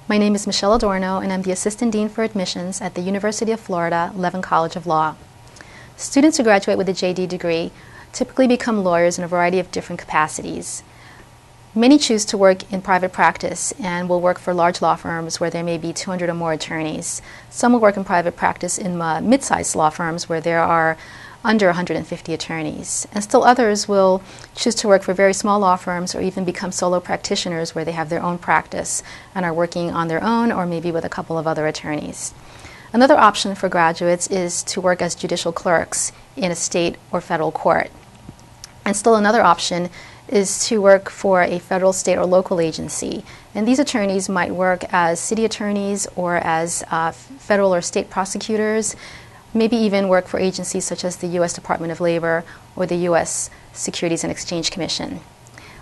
My name is Michelle Adorno, and I'm the Assistant Dean for Admissions at the University of Florida Levin College of Law. Students who graduate with a JD degree typically become lawyers in a variety of different capacities. Many choose to work in private practice and will work for large law firms where there may be 200 or more attorneys. Some will work in private practice in mid-sized law firms where there are under 150 attorneys. And still others will choose to work for very small law firms or even become solo practitioners where they have their own practice and are working on their own or maybe with a couple of other attorneys. Another option for graduates is to work as judicial clerks in a state or federal court. And still another option is to work for a federal, state, or local agency. And these attorneys might work as city attorneys or as federal or state prosecutors, maybe even work for agencies such as the U.S. Department of Labor or the U.S. Securities and Exchange Commission.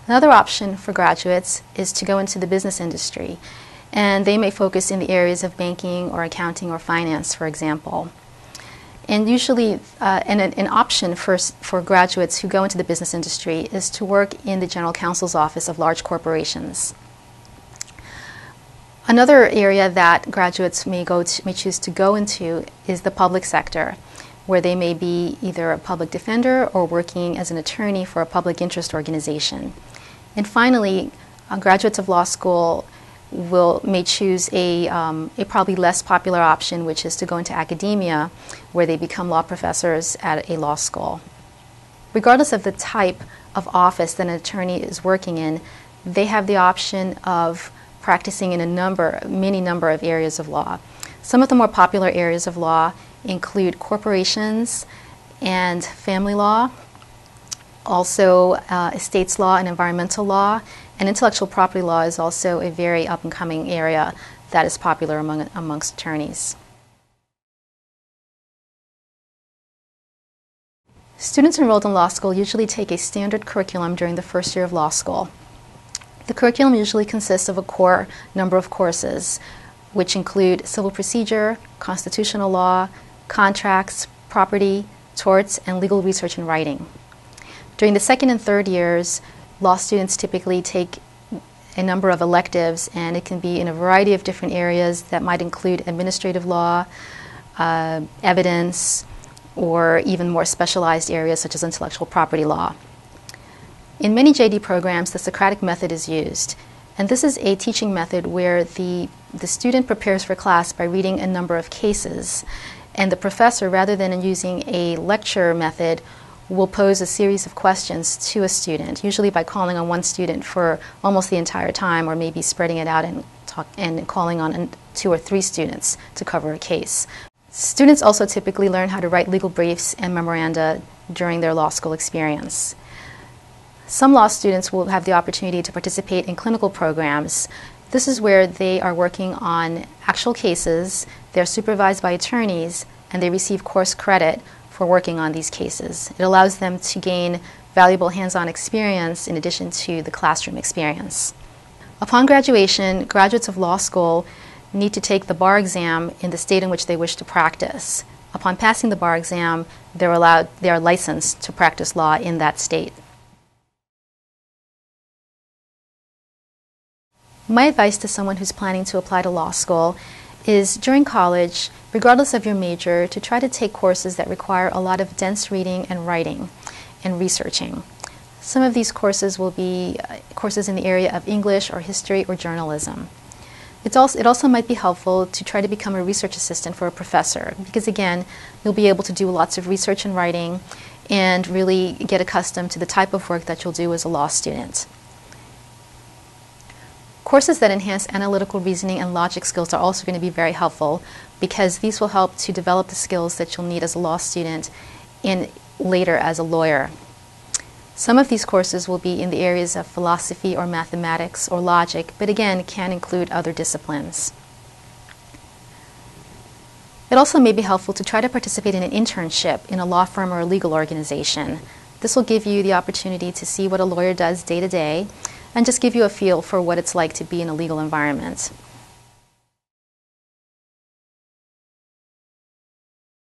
Another option for graduates is to go into the business industry, and they may focus in the areas of banking or accounting or finance, for example. And usually an option for graduates who go into the business industry is to work in the General Counsel's office of large corporations. Another area that graduates may choose to go into is the public sector, where they may be either a public defender or working as an attorney for a public interest organization. And finally, graduates of law school may choose a probably less popular option, which is to go into academia, where they become law professors at a law school. Regardless of the type of office that an attorney is working in, they have the option of practicing in many number of areas of law. Some of the more popular areas of law include corporations and family law, also estates law and environmental law, and intellectual property law is also a very up-and-coming area that is popular amongst attorneys. Students enrolled in law school usually take a standard curriculum during the first year of law school. The curriculum usually consists of a core number of courses, which include civil procedure, constitutional law, contracts, property, torts, and legal research and writing. During the second and third years, law students typically take a number of electives, and it can be in a variety of different areas that might include administrative law, evidence, or even more specialized areas such as intellectual property law. In many JD programs, the Socratic method is used, and this is a teaching method where the student prepares for class by reading a number of cases, and the professor, rather than using a lecture method, will pose a series of questions to a student, usually by calling on one student for almost the entire time, or maybe spreading it out and calling on 2 or 3 students to cover a case. Students also typically learn how to write legal briefs and memoranda during their law school experience. Some law students will have the opportunity to participate in clinical programs. This is where they are working on actual cases, they're supervised by attorneys, and they receive course credit for working on these cases. It allows them to gain valuable hands-on experience in addition to the classroom experience. Upon graduation, graduates of law school need to take the bar exam in the state in which they wish to practice. Upon passing the bar exam, they are licensed to practice law in that state. My advice to someone who's planning to apply to law school is during college, regardless of your major, to try to take courses that require a lot of dense reading and writing and researching. Some of these courses will be courses in the area of English or history or journalism. It also might be helpful to try to become a research assistant for a professor, because again, you'll be able to do lots of research and writing and really get accustomed to the type of work that you'll do as a law student. Courses that enhance analytical reasoning and logic skills are also going to be very helpful, because these will help to develop the skills that you'll need as a law student and later as a lawyer. Some of these courses will be in the areas of philosophy or mathematics or logic, but again can include other disciplines. It also may be helpful to try to participate in an internship in a law firm or a legal organization. This will give you the opportunity to see what a lawyer does day to day and just give you a feel for what it's like to be in a legal environment.